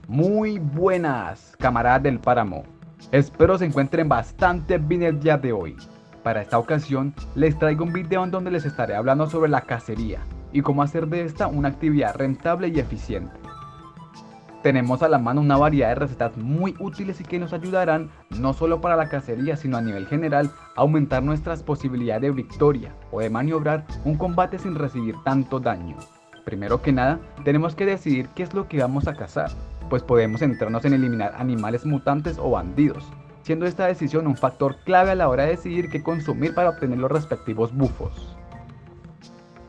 Muy buenas, camaradas del páramo. Espero se encuentren bastante bien el día de hoy. Para esta ocasión les traigo un video en donde les estaré hablando sobre la cacería y cómo hacer de esta una actividad rentable y eficiente. Tenemos a la mano una variedad de recetas muy útiles y que nos ayudarán no solo para la cacería sino a nivel general a aumentar nuestras posibilidades de victoria o de maniobrar un combate sin recibir tanto daño. Primero que nada, tenemos que decidir qué es lo que vamos a cazar, pues podemos centrarnos en eliminar animales mutantes o bandidos, siendo esta decisión un factor clave a la hora de decidir qué consumir para obtener los respectivos bufos.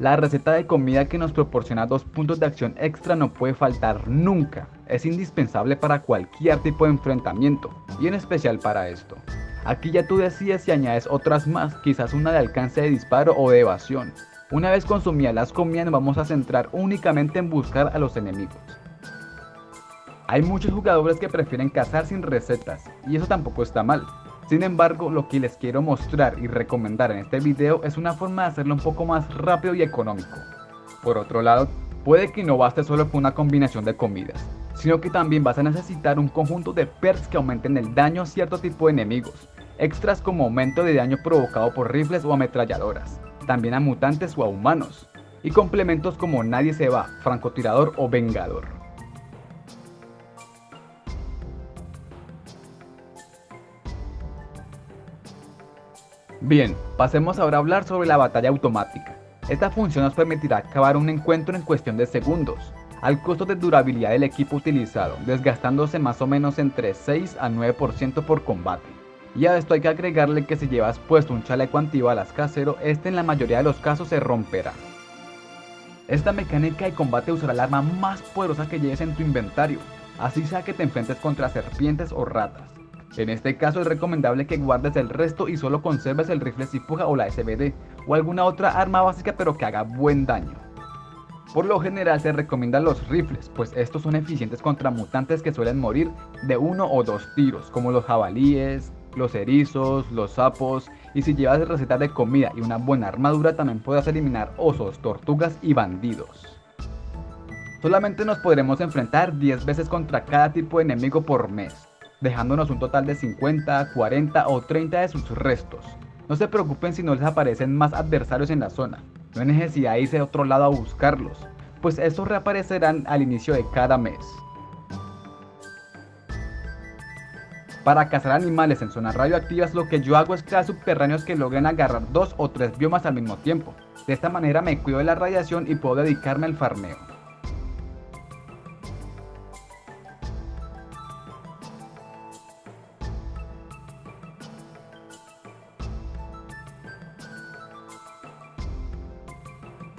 La receta de comida que nos proporciona 2 puntos de acción extra no puede faltar nunca, es indispensable para cualquier tipo de enfrentamiento, y en especial para esto. Aquí ya tú decides si añades otras más, quizás una de alcance de disparo o de evasión. Una vez consumidas las comidas nos vamos a centrar únicamente en buscar a los enemigos. Hay muchos jugadores que prefieren cazar sin recetas, y eso tampoco está mal. Sin embargo, lo que les quiero mostrar y recomendar en este video es una forma de hacerlo un poco más rápido y económico. Por otro lado, puede que no baste solo con una combinación de comidas, sino que también vas a necesitar un conjunto de perks que aumenten el daño a cierto tipo de enemigos, extras como aumento de daño provocado por rifles o ametralladoras, también a mutantes o a humanos, y complementos como nadie se va, francotirador o vengador. Bien, pasemos ahora a hablar sobre la batalla automática. Esta función nos permitirá acabar un encuentro en cuestión de segundos, al costo de durabilidad del equipo utilizado, desgastándose más o menos entre 6 a 9% por combate. Y a esto hay que agregarle que si llevas puesto un chaleco antibalas casero, este en la mayoría de los casos se romperá. Esta mecánica de combate usará el arma más poderosa que lleves en tu inventario, así sea que te enfrentes contra serpientes o ratas. En este caso es recomendable que guardes el resto y solo conserves el rifle cipuja o la SBD o alguna otra arma básica pero que haga buen daño. Por lo general se recomiendan los rifles, pues estos son eficientes contra mutantes que suelen morir de 1 o 2 tiros, como los jabalíes, los erizos, los sapos, y si llevas recetas de comida y una buena armadura también podrás eliminar osos, tortugas y bandidos. Solamente nos podremos enfrentar 10 veces contra cada tipo de enemigo por mes, dejándonos un total de 50, 40 o 30 de sus restos. No se preocupen si no les aparecen más adversarios en la zona, no hay necesidad de irse a otro lado a buscarlos, pues estos reaparecerán al inicio de cada mes. Para cazar animales en zonas radioactivas lo que yo hago es crear subterráneos que logren agarrar 2 o 3 biomas al mismo tiempo. De esta manera me cuido de la radiación y puedo dedicarme al farmeo.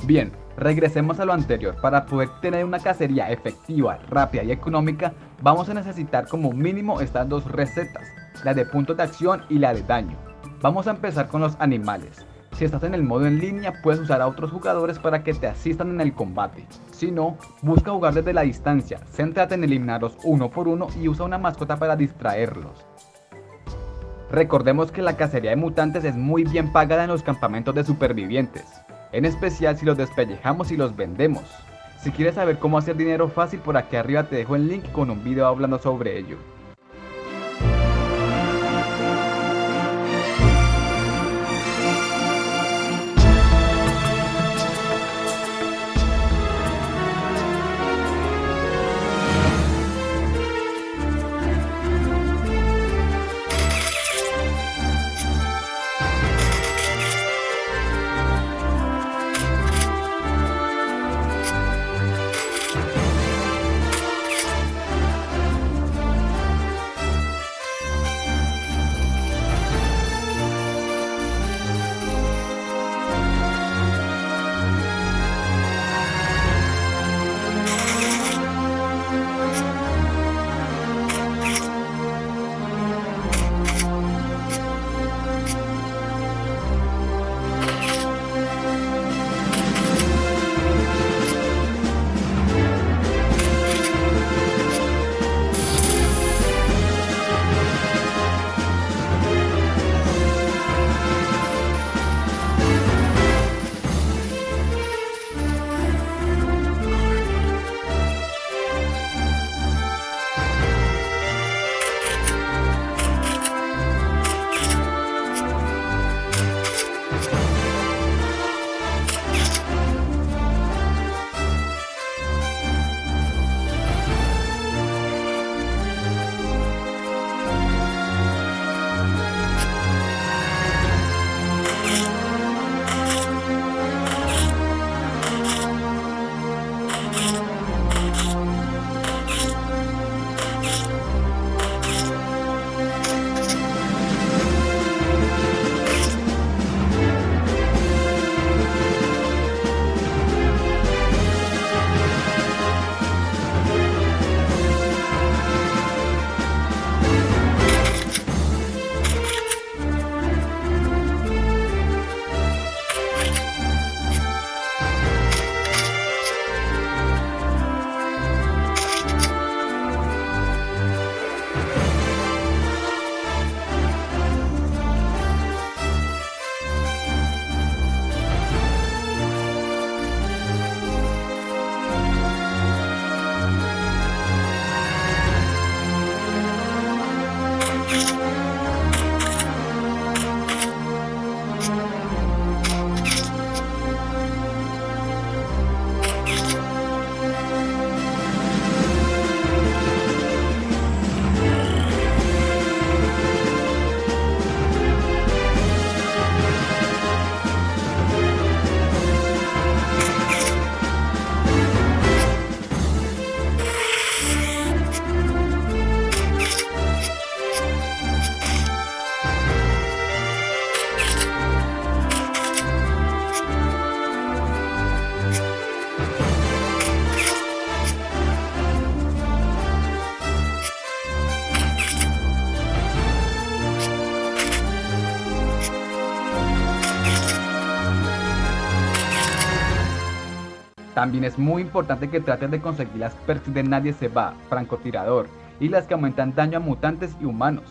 Bien, regresemos a lo anterior. Para poder tener una cacería efectiva, rápida y económica, vamos a necesitar como mínimo estas 2 recetas, la de puntos de acción y la de daño. Vamos a empezar con los animales. Si estás en el modo en línea, puedes usar a otros jugadores para que te asistan en el combate. Si no, busca jugar desde la distancia, céntrate en eliminarlos uno por uno y usa una mascota para distraerlos. Recordemos que la cacería de mutantes es muy bien pagada en los campamentos de supervivientes, en especial si los despellejamos y los vendemos. Si quieres saber cómo hacer dinero fácil, por aquí arriba te dejo el link con un video hablando sobre ello. También es muy importante que trates de conseguir las perks de Nadie se va, francotirador, y las que aumentan daño a mutantes y humanos.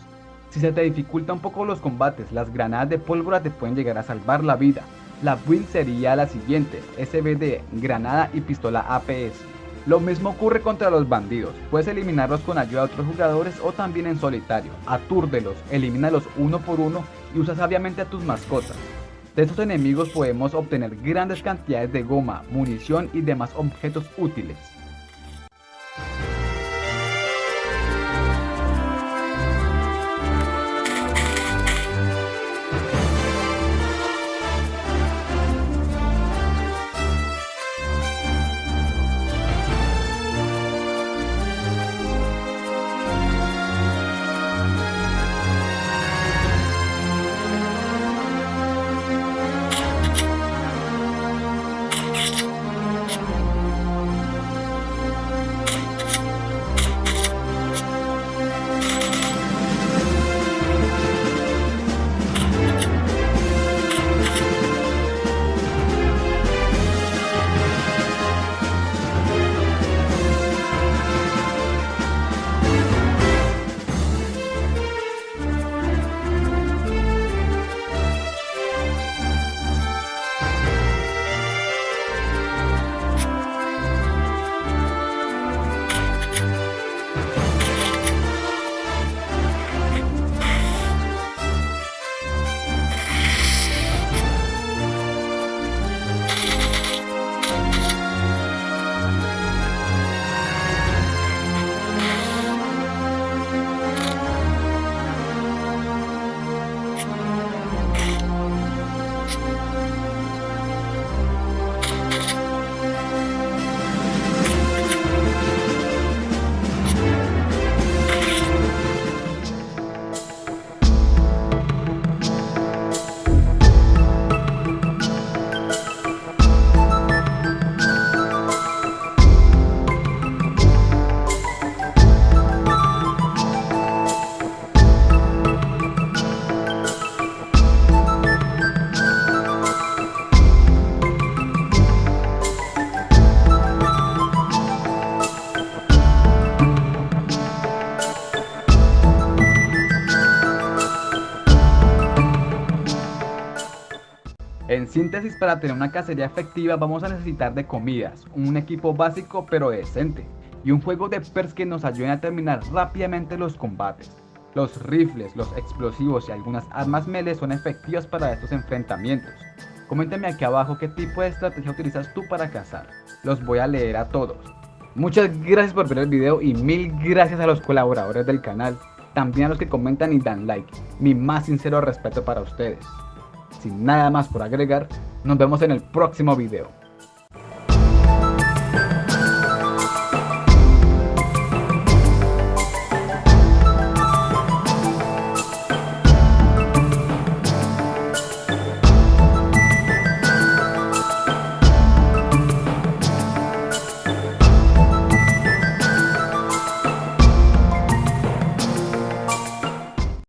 Si se te dificulta un poco los combates, las granadas de pólvora te pueden llegar a salvar la vida. La build sería la siguiente: SBD, granada y pistola APS. Lo mismo ocurre contra los bandidos, puedes eliminarlos con ayuda de otros jugadores o también en solitario. Atúrdelos, elimínalos uno por uno y usa sabiamente a tus mascotas. De estos enemigos podemos obtener grandes cantidades de goma, munición y demás objetos útiles. En síntesis, para tener una cacería efectiva vamos a necesitar de comidas, un equipo básico pero decente, y un juego de perks que nos ayuden a terminar rápidamente los combates. Los rifles, los explosivos y algunas armas melee son efectivas para estos enfrentamientos. Coméntame aquí abajo qué tipo de estrategia utilizas tú para cazar. Los voy a leer a todos. Muchas gracias por ver el video y mil gracias a los colaboradores del canal, también a los que comentan y dan like. Mi más sincero respeto para ustedes. Sin nada más por agregar, nos vemos en el próximo video.